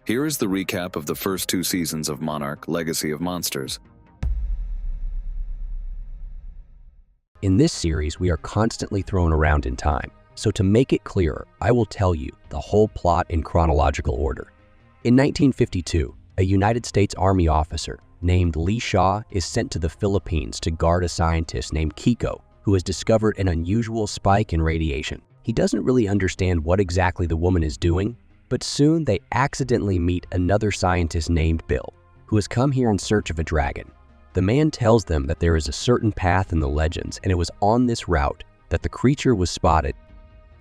Here is the recap of the first 2 seasons of Monarch Legacy of Monsters. In this series, we are constantly thrown around in time, so to make it clearer, I will tell you the whole plot in chronological order. In 1952, a United States Army officer named Lee Shaw is sent to the Philippines to guard a scientist named Kiko, who has discovered an unusual spike in radiation. He doesn't really understand what exactly the woman is doing, but soon they accidentally meet another scientist named Bill, who has come here in search of a dragon. The man tells them that there is a certain path in the legends, and it was on this route that the creature was spotted.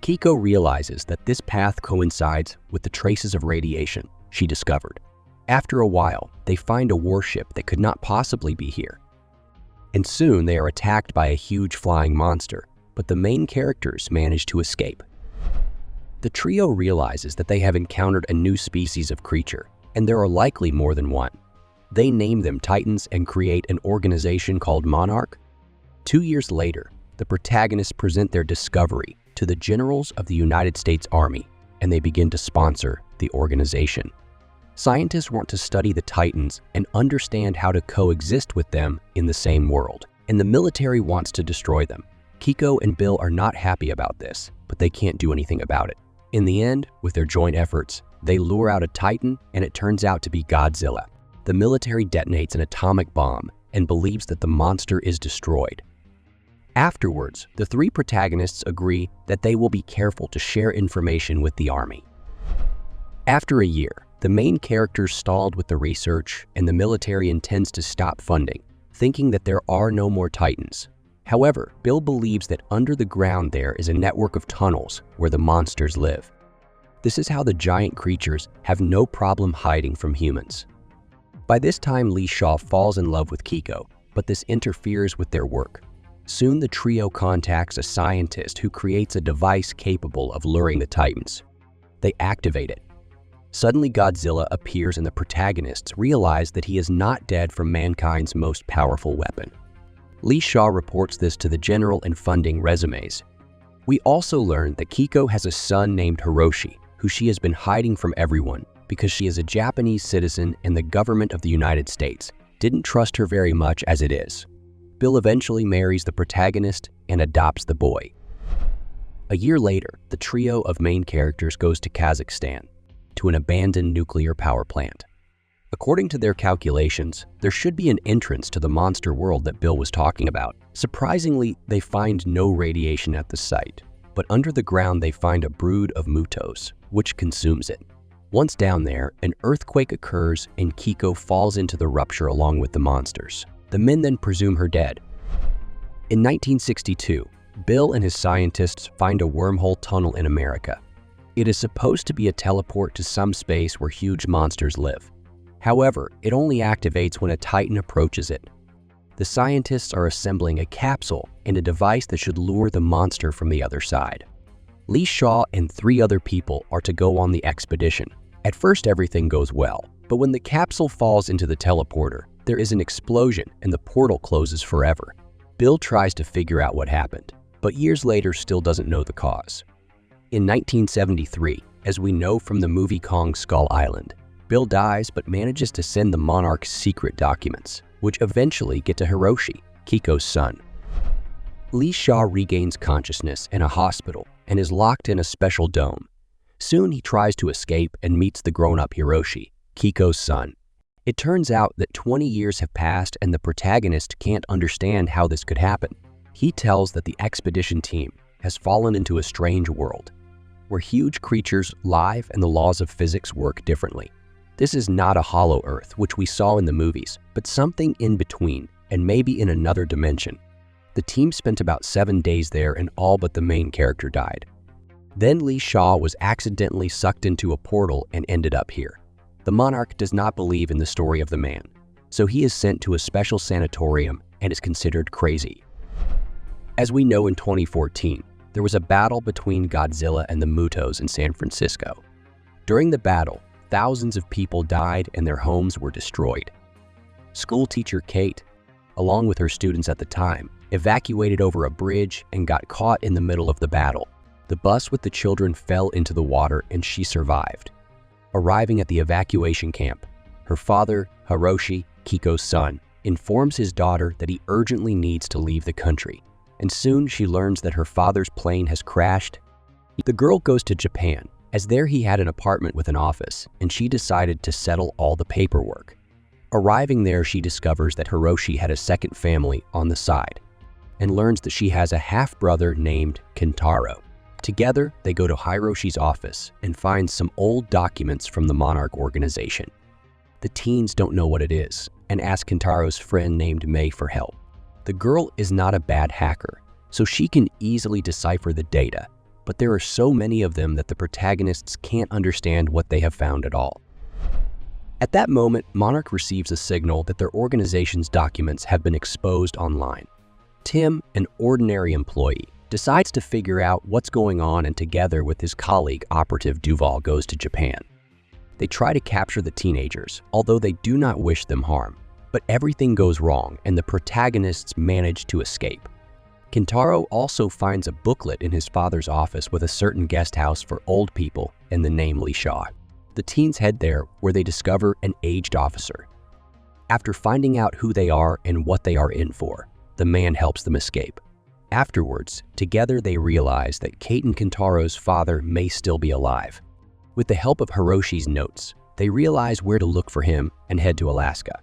Kiko realizes that this path coincides with the traces of radiation she discovered. After a while, they find a warship that could not possibly be here. And soon they are attacked by a huge flying monster, but the main characters manage to escape. The trio realizes that they have encountered a new species of creature, and there are likely more than one. They name them Titans and create an organization called Monarch. 2 years later, the protagonists present their discovery to the generals of the United States Army, and they begin to sponsor the organization. Scientists want to study the Titans and understand how to coexist with them in the same world, and the military wants to destroy them. Kiko and Bill are not happy about this, but they can't do anything about it. In the end, with their joint efforts, they lure out a Titan, and it turns out to be Godzilla. The military detonates an atomic bomb and believes that the monster is destroyed. Afterwards, the 3 protagonists agree that they will be careful to share information with the army. After a year, the main characters stalled with the research, and the military intends to stop funding, thinking that there are no more Titans. However, Bill believes that under the ground there is a network of tunnels where the monsters live. This is how the giant creatures have no problem hiding from humans. By this time, Lee Shaw falls in love with Kiko, but this interferes with their work. Soon the trio contacts a scientist who creates a device capable of luring the Titans. They activate it. Suddenly Godzilla appears, and the protagonists realize that he is not dead from mankind's most powerful weapon. Lee Shaw reports this to the general and funding resumes. We also learn that Kiko has a son named Hiroshi, who she has been hiding from everyone because she is a Japanese citizen and the government of the United States didn't trust her very much as it is. Bill eventually marries the protagonist and adopts the boy. A year later, the trio of main characters goes to Kazakhstan, to an abandoned nuclear power plant. According to their calculations, there should be an entrance to the monster world that Bill was talking about. Surprisingly, they find no radiation at the site, but under the ground they find a brood of MUTOs, which consumes it. Once down there, an earthquake occurs and Kiko falls into the rupture along with the monsters. The men then presume her dead. In 1962, Bill and his scientists find a wormhole tunnel in America. It is supposed to be a teleport to some space where huge monsters live. However, it only activates when a Titan approaches it. The scientists are assembling a capsule and a device that should lure the monster from the other side. Lee Shaw and 3 other people are to go on the expedition. At first, everything goes well, but when the capsule falls into the teleporter, there is an explosion and the portal closes forever. Bill tries to figure out what happened, but years later still doesn't know the cause. In 1973, as we know from the movie Kong Skull Island, Bill dies but manages to send the Monarch's secret documents, which eventually get to Hiroshi, Kiko's son. Lee Shaw regains consciousness in a hospital and is locked in a special dome. Soon he tries to escape and meets the grown-up Hiroshi, Kiko's son. It turns out that 20 years have passed and the protagonist can't understand how this could happen. He tells that the expedition team has fallen into a strange world, where huge creatures live and the laws of physics work differently. This is not a hollow Earth, which we saw in the movies, but something in between, and maybe in another dimension. The team spent about 7 days there and all but the main character died. Then Lee Shaw was accidentally sucked into a portal and ended up here. The Monarch does not believe in the story of the man, so he is sent to a special sanatorium and is considered crazy. As we know, in 2014, there was a battle between Godzilla and the MUTOs in San Francisco. During the battle, thousands of people died and their homes were destroyed. School teacher Cate, along with her students at the time, evacuated over a bridge and got caught in the middle of the battle. The bus with the children fell into the water and she survived. Arriving at the evacuation camp, her father, Hiroshi, Kiko's son, informs his daughter that he urgently needs to leave the country, and soon she learns that her father's plane has crashed. The girl goes to Japan, as there he had an apartment with an office, and she decided to settle all the paperwork. Arriving there, she discovers that Hiroshi had a second family on the side, and learns that she has a half-brother named Kentaro. Together, they go to Hiroshi's office and find some old documents from the Monarch organization. The teens don't know what it is and ask Kentaro's friend named May for help. The girl is not a bad hacker, so she can easily decipher the data, but there are so many of them that the protagonists can't understand what they have found at all. At that moment, Monarch receives a signal that their organization's documents have been exposed online. Tim, an ordinary employee, decides to figure out what's going on, and together with his colleague, Operative Duval, goes to Japan. They try to capture the teenagers, although they do not wish them harm. But everything goes wrong, and the protagonists manage to escape. Kentaro also finds a booklet in his father's office with a certain guest house for old people and the name Lee Shaw. The teens head there, where they discover an aged officer. After finding out who they are and what they are in for, the man helps them escape. Afterwards, together they realize that Cate and Kentaro's father may still be alive. With the help of Hiroshi's notes, they realize where to look for him and head to Alaska.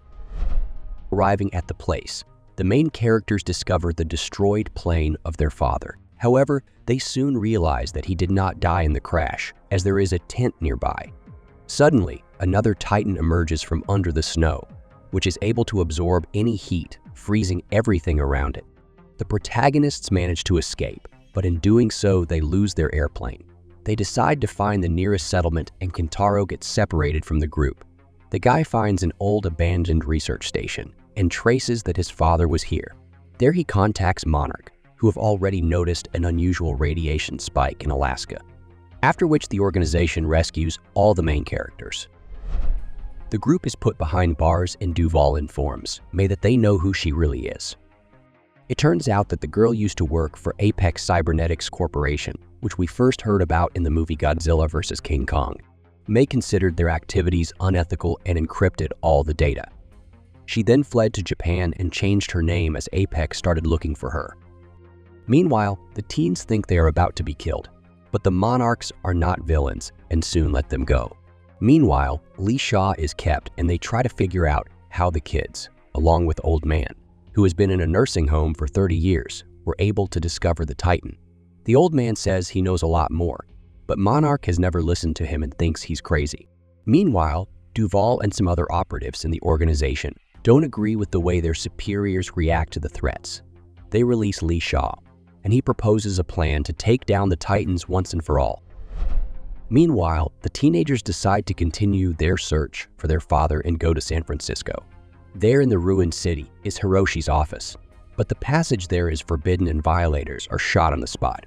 Arriving at the place, the main characters discover the destroyed plane of their father. However, they soon realize that he did not die in the crash, as there is a tent nearby. Suddenly, another Titan emerges from under the snow, which is able to absorb any heat, freezing everything around it. The protagonists manage to escape, but in doing so, they lose their airplane. They decide to find the nearest settlement, and Kentaro gets separated from the group. The guy finds an old abandoned research station and traces that his father was here. There he contacts Monarch, who have already noticed an unusual radiation spike in Alaska, after which the organization rescues all the main characters. The group is put behind bars, and Duval informs May that they know who she really is. It turns out that the girl used to work for Apex Cybernetics Corporation, which we first heard about in the movie Godzilla vs. King Kong. May considered their activities unethical and encrypted all the data. She then fled to Japan and changed her name as Apex started looking for her. Meanwhile, the teens think they are about to be killed, but the Monarchs are not villains and soon let them go. Meanwhile, Lee Shaw is kept, and they try to figure out how the kids, along with Old Man, who has been in a nursing home for 30 years, were able to discover the Titan. The old man says he knows a lot more, but Monarch has never listened to him and thinks he's crazy. Meanwhile, Duval and some other operatives in the organization don't agree with the way their superiors react to the threats. They release Lee Shaw, and he proposes a plan to take down the Titans once and for all. Meanwhile, the teenagers decide to continue their search for their father and go to San Francisco. There in the ruined city is Hiroshi's office, but the passage there is forbidden and violators are shot on the spot.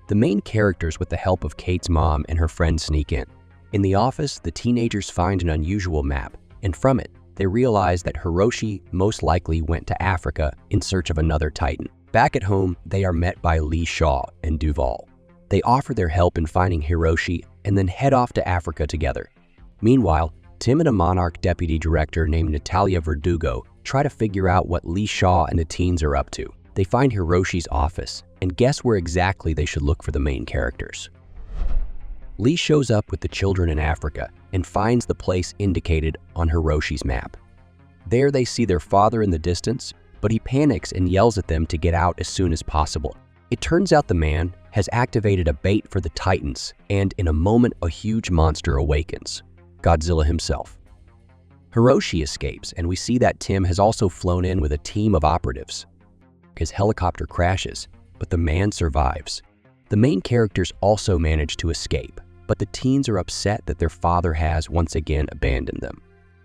The main characters, with the help of Cate's mom and her friends, sneak in. In the office, the teenagers find an unusual map, and from it, they realize that Hiroshi most likely went to Africa in search of another Titan. Back at home, they are met by Lee Shaw and Duval. They offer their help in finding Hiroshi and then head off to Africa together. Meanwhile, Tim and a Monarch deputy director named Natalia Verdugo try to figure out what Lee Shaw and the teens are up to. They find Hiroshi's office and guess where exactly they should look for the main characters. Lee shows up with the children in Africa and finds the place indicated on Hiroshi's map. There they see their father in the distance, but he panics and yells at them to get out as soon as possible. It turns out the man has activated a bait for the Titans, and in a moment a huge monster awakens, Godzilla himself. Hiroshi escapes, and we see that Tim has also flown in with a team of operatives. His helicopter crashes, but the man survives. The main characters also manage to escape, but the teens are upset that their father has once again abandoned them.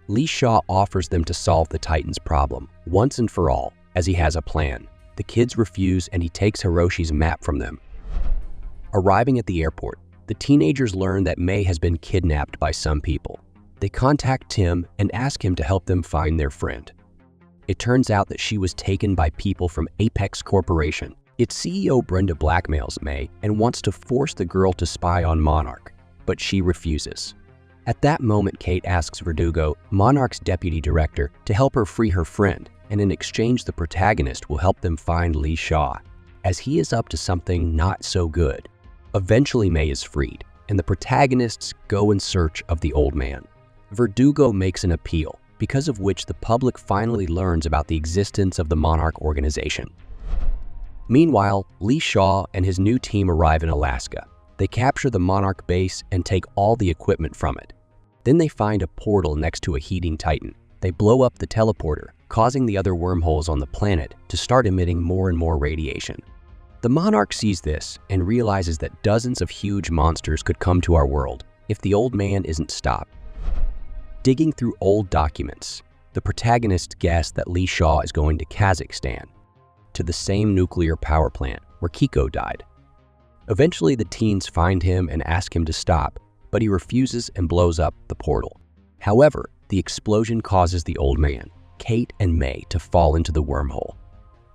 Lee Shaw offers them to solve the Titans' problem once and for all, as he has a plan. The kids refuse, and he takes Hiroshi's map from them. Arriving at the airport, the teenagers learn that May has been kidnapped by some people. They contact Tim and ask him to help them find their friend. It turns out that she was taken by people from Apex Corporation. Its CEO Brenda blackmails May and wants to force the girl to spy on Monarch, but she refuses. At that moment, Cate asks Verdugo, Monarch's deputy director, to help her free her friend, and in exchange the protagonist will help them find Lee Shaw, as he is up to something not so good. Eventually May is freed, and the protagonists go in search of the old man. Verdugo makes an appeal, because of which the public finally learns about the existence of the Monarch organization. Meanwhile, Lee Shaw and his new team arrive in Alaska. They capture the Monarch base and take all the equipment from it. Then they find a portal next to a heating titan. They blow up the teleporter, causing the other wormholes on the planet to start emitting more and more radiation. The Monarch sees this and realizes that dozens of huge monsters could come to our world if the old man isn't stopped. Digging through old documents, the protagonists guess that Lee Shaw is going to Kazakhstan, to the same nuclear power plant where Kiko died. Eventually, the teens find him and ask him to stop, but he refuses and blows up the portal. However, the explosion causes the old man, Cate and May, to fall into the wormhole.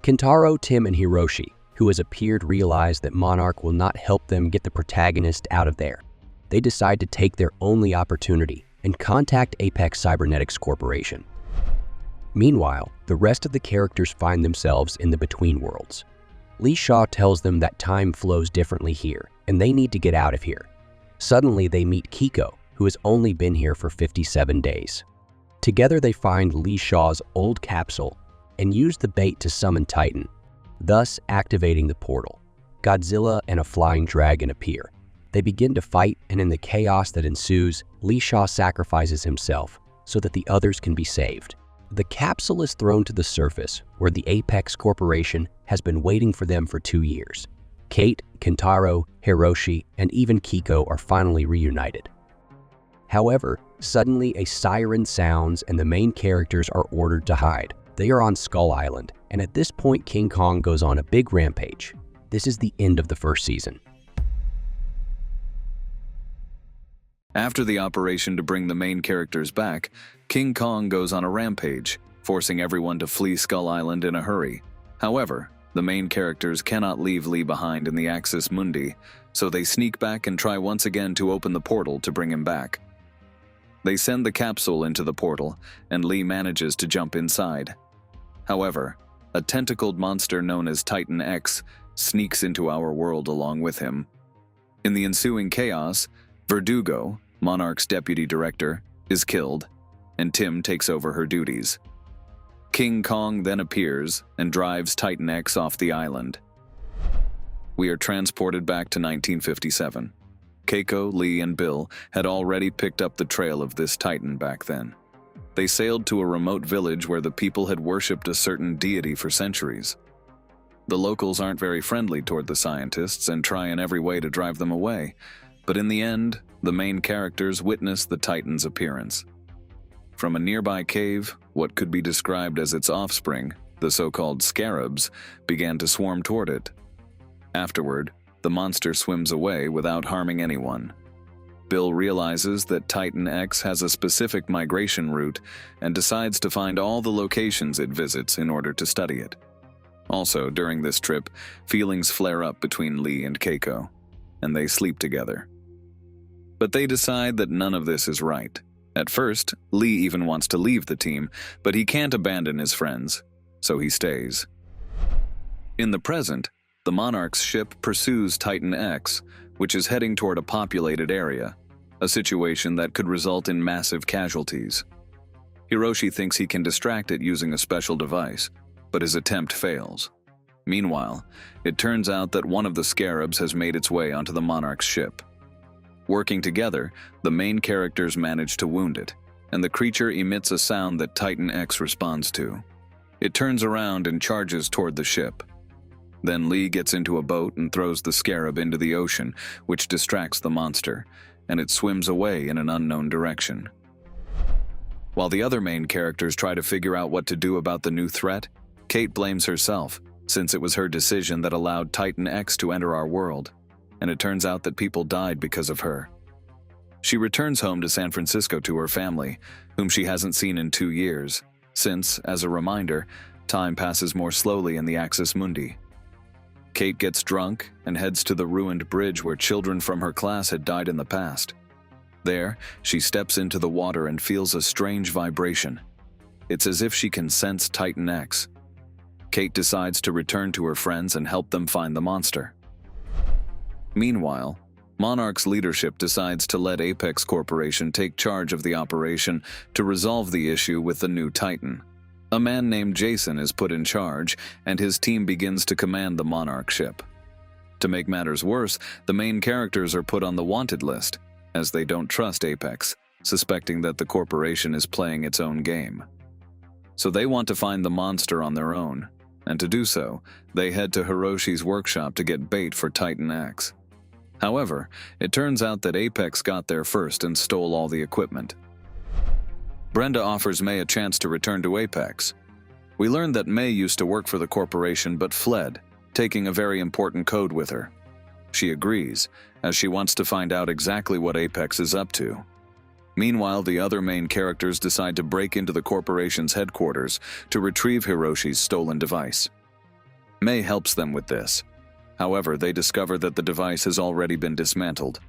Kentaro, Tim, and Hiroshi, who has appeared, realize that Monarch will not help them get the protagonist out of there. They decide to take their only opportunity and contact Apex Cybernetics Corporation. Meanwhile, the rest of the characters find themselves in the Between Worlds. Lee Shaw tells them that time flows differently here, and they need to get out of here. Suddenly, they meet Kiko, who has only been here for 57 days. Together, they find Lee Shaw's old capsule and use the bait to summon Titan, thus activating the portal. Godzilla and a flying dragon appear. They begin to fight, and in the chaos that ensues, Lee Shaw sacrifices himself so that the others can be saved. The capsule is thrown to the surface, where the Apex Corporation has been waiting for them for 2 years. Cate, Kentaro, Hiroshi, and even Kiko are finally reunited. However, suddenly a siren sounds and the main characters are ordered to hide. They are on Skull Island, and at this point King Kong goes on a big rampage. This is the end of the first season. After the operation to bring the main characters back, King Kong goes on a rampage, forcing everyone to flee Skull Island in a hurry. However, the main characters cannot leave Lee behind in the Axis Mundi, so they sneak back and try once again to open the portal to bring him back. They send the capsule into the portal, and Lee manages to jump inside. However, a tentacled monster known as Titan X sneaks into our world along with him. In the ensuing chaos, Verdugo, Monarch's deputy director, is killed, and Tim takes over her duties. King Kong then appears and drives Titan X off the island. We are transported back to 1957. Keiko, Lee, and Bill had already picked up the trail of this Titan back then. They sailed to a remote village where the people had worshipped a certain deity for centuries. The locals aren't very friendly toward the scientists and try in every way to drive them away, but in the end, the main characters witness the Titan's appearance. From a nearby cave, what could be described as its offspring, the so-called scarabs, began to swarm toward it. Afterward, the monster swims away without harming anyone. Bill realizes that Titan X has a specific migration route and decides to find all the locations it visits in order to study it. Also, during this trip, feelings flare up between Lee and Keiko, and they sleep together. But they decide that none of this is right. At first, Lee even wants to leave the team, but he can't abandon his friends, so he stays. In the present, the Monarch's ship pursues Titan X, which is heading toward a populated area, a situation that could result in massive casualties. Hiroshi thinks he can distract it using a special device, but his attempt fails. Meanwhile, it turns out that one of the scarabs has made its way onto the Monarch's ship. Working together, the main characters manage to wound it, and the creature emits a sound that Titan X responds to. It turns around and charges toward the ship. Then Lee gets into a boat and throws the scarab into the ocean, which distracts the monster, and it swims away in an unknown direction. While the other main characters try to figure out what to do about the new threat, Cate blames herself, since it was her decision that allowed Titan X to enter our world, and it turns out that people died because of her. She returns home to San Francisco to her family, whom she hasn't seen in 2 years, since, as a reminder, time passes more slowly in the Axis Mundi. Cate gets drunk and heads to the ruined bridge where children from her class had died in the past. There, she steps into the water and feels a strange vibration. It's as if she can sense Titan X. Cate decides to return to her friends and help them find the monster. Meanwhile, Monarch's leadership decides to let Apex Corporation take charge of the operation to resolve the issue with the new Titan. A man named Jason is put in charge, and his team begins to command the Monarch ship. To make matters worse, the main characters are put on the wanted list, as they don't trust Apex, suspecting that the corporation is playing its own game. So they want to find the monster on their own, and to do so, they head to Hiroshi's workshop to get bait for Titan X. However, it turns out that Apex got there first and stole all the equipment. Brenda offers May a chance to return to Apex. We learn that May used to work for the corporation but fled, taking a very important code with her. She agrees, as she wants to find out exactly what Apex is up to. Meanwhile, the other main characters decide to break into the corporation's headquarters to retrieve Hiroshi's stolen device. May helps them with this. However, they discover that the device has already been dismantled.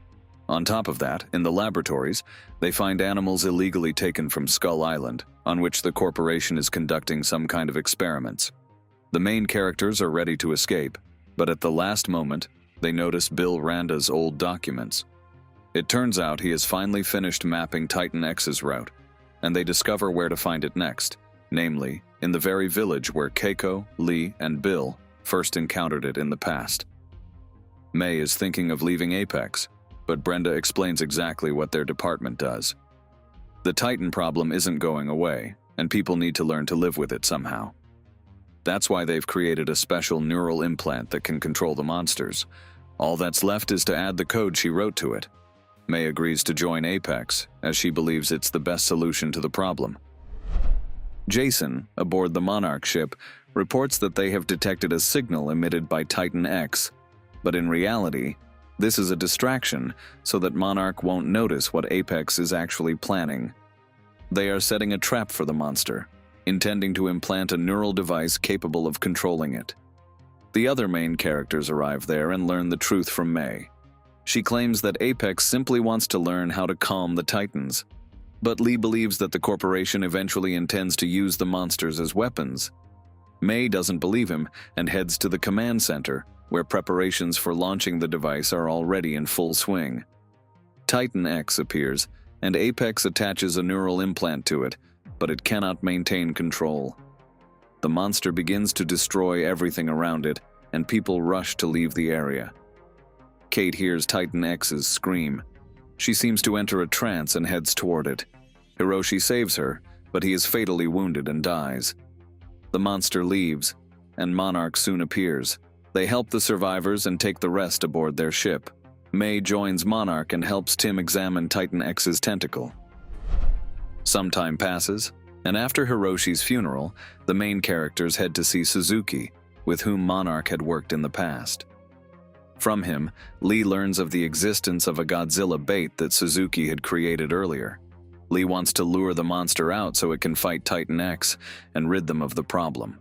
On top of that, in the laboratories, they find animals illegally taken from Skull Island, on which the corporation is conducting some kind of experiments. The main characters are ready to escape, but at the last moment, they notice Bill Randa's old documents. It turns out he has finally finished mapping Titan X's route, and they discover where to find it next, namely, in the very village where Keiko, Lee, and Bill first encountered it in the past. May is thinking of leaving Apex, but Brenda explains exactly what their department does. The Titan problem isn't going away, and people need to learn to live with it somehow. That's why they've created a special neural implant that can control the monsters. All that's left is to add the code she wrote to it. May agrees to join Apex, as she believes it's the best solution to the problem. Jason, aboard the Monarch ship, reports that they have detected a signal emitted by Titan X, but in reality, this is a distraction so that Monarch won't notice what Apex is actually planning. They are setting a trap for the monster, intending to implant a neural device capable of controlling it. The other main characters arrive there and learn the truth from May. She claims that Apex simply wants to learn how to calm the Titans, but Lee believes that the corporation eventually intends to use the monsters as weapons. May doesn't believe him and heads to the command center, where preparations for launching the device are already in full swing. Titan X appears, and Apex attaches a neural implant to it, but it cannot maintain control. The monster begins to destroy everything around it, and people rush to leave the area. Cate hears Titan X's scream. She seems to enter a trance and heads toward it. Hiroshi saves her, but he is fatally wounded and dies. The monster leaves, and Monarch soon appears. They help the survivors and take the rest aboard their ship. May joins Monarch and helps Tim examine Titan X's tentacle. Some time passes, and after Hiroshi's funeral, the main characters head to see Suzuki, with whom Monarch had worked in the past. From him, Lee learns of the existence of a Godzilla bait that Suzuki had created earlier. Lee wants to lure the monster out so it can fight Titan X and rid them of the problem.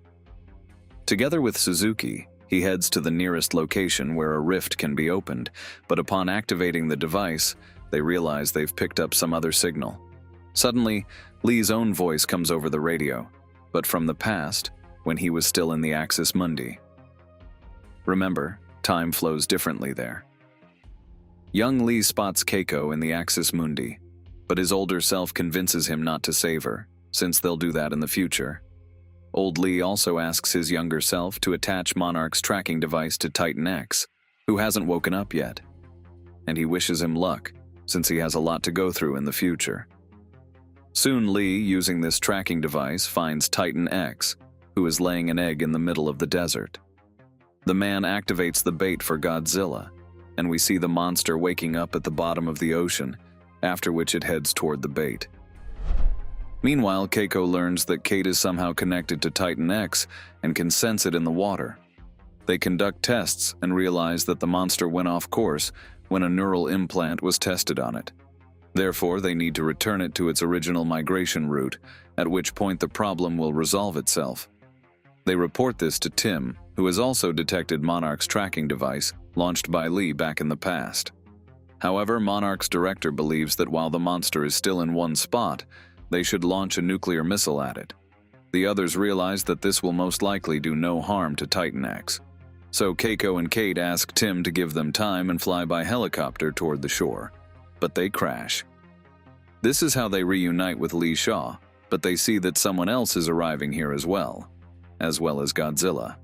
Together with Suzuki, he heads to the nearest location where a rift can be opened, but upon activating the device, they realize they've picked up some other signal. Suddenly, Lee's own voice comes over the radio, but from the past, when he was still in the Axis Mundi. Remember, time flows differently there. Young Lee spots Keiko in the Axis Mundi, but his older self convinces him not to save her, since they'll do that in the future. Old Lee also asks his younger self to attach Monarch's tracking device to Titan X, who hasn't woken up yet. And he wishes him luck, since he has a lot to go through in the future. Soon Lee, using this tracking device, finds Titan X, who is laying an egg in the middle of the desert. The man activates the bait for Godzilla, and we see the monster waking up at the bottom of the ocean, after which it heads toward the bait. Meanwhile, Keiko learns that Cate is somehow connected to Titan X and can sense it in the water. They conduct tests and realize that the monster went off course when a neural implant was tested on it. Therefore, they need to return it to its original migration route, at which point the problem will resolve itself. They report this to Tim, who has also detected Monarch's tracking device, launched by Lee back in the past. However, Monarch's director believes that while the monster is still in one spot, they should launch a nuclear missile at it. The others realize that this will most likely do no harm to Titan X. So Keiko and Cate ask Tim to give them time and fly by helicopter toward the shore. But they crash. This is how they reunite with Lee Shaw, but they see that someone else is arriving here as well as Godzilla.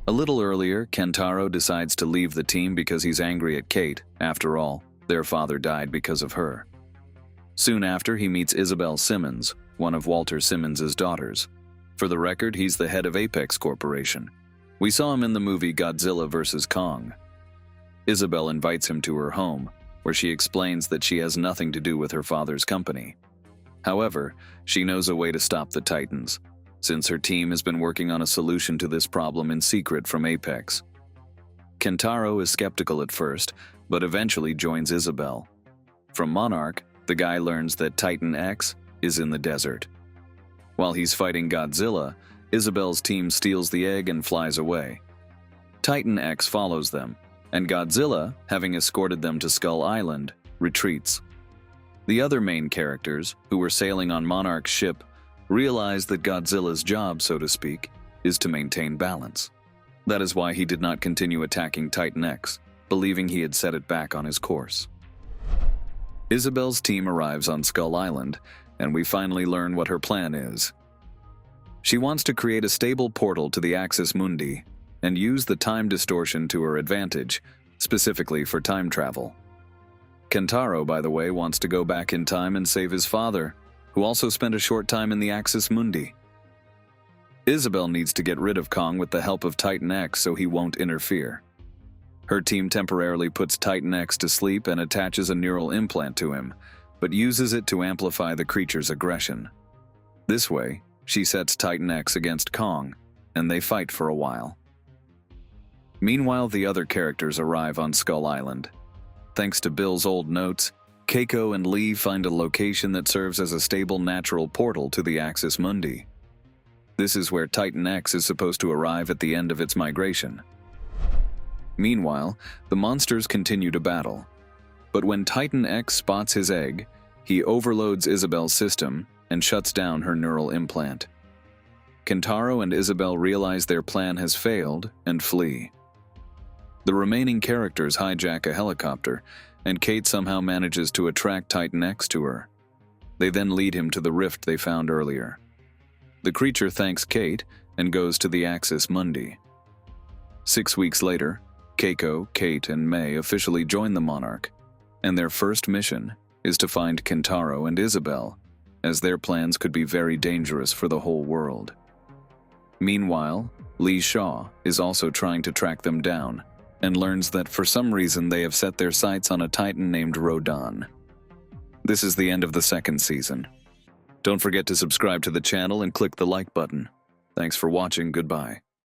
A little earlier, Kentaro decides to leave the team because he's angry at Cate. After all, their father died because of her. Soon after, he meets Isabel Simmons, one of Walter Simmons' daughters. For the record, he's the head of Apex Corporation. We saw him in the movie Godzilla vs. Kong. Isabel invites him to her home, where she explains that she has nothing to do with her father's company. However, she knows a way to stop the Titans, since her team has been working on a solution to this problem in secret from Apex. Kentaro is skeptical at first, but eventually joins Isabel. From Monarch, the guy learns that Titan X is in the desert. While he's fighting Godzilla, Isabel's team steals the egg and flies away. Titan X follows them, and Godzilla, having escorted them to Skull Island, retreats. The other main characters, who were sailing on Monarch's ship, realize that Godzilla's job, so to speak, is to maintain balance. That is why he did not continue attacking Titan X, believing he had set it back on his course. Isabel's team arrives on Skull Island, and we finally learn what her plan is. She wants to create a stable portal to the Axis Mundi and use the time distortion to her advantage, specifically for time travel. Kentaro, by the way, wants to go back in time and save his father, who also spent a short time in the Axis Mundi. Isabel needs to get rid of Kong with the help of Titan X so he won't interfere. Her team temporarily puts Titan X to sleep and attaches a neural implant to him, but uses it to amplify the creature's aggression. This way, she sets Titan X against Kong, and they fight for a while. Meanwhile, the other characters arrive on Skull Island. Thanks to Bill's old notes, Keiko and Lee find a location that serves as a stable natural portal to the Axis Mundi. This is where Titan X is supposed to arrive at the end of its migration. Meanwhile, the monsters continue to battle. But when Titan X spots his egg, he overloads Isabel's system and shuts down her neural implant. Kentaro and Isabel realize their plan has failed and flee. The remaining characters hijack a helicopter, and Cate somehow manages to attract Titan X to her. They then lead him to the rift they found earlier. The creature thanks Cate and goes to the Axis Mundi. 6 weeks later, Keiko, Cate, and May officially join the Monarch, and their first mission is to find Kentaro and Isabel, as their plans could be very dangerous for the whole world. Meanwhile, Lee Shaw is also trying to track them down, and learns that for some reason they have set their sights on a Titan named Rodan. This is the end of the second season. Don't forget to subscribe to the channel and click the like button. Thanks for watching, goodbye.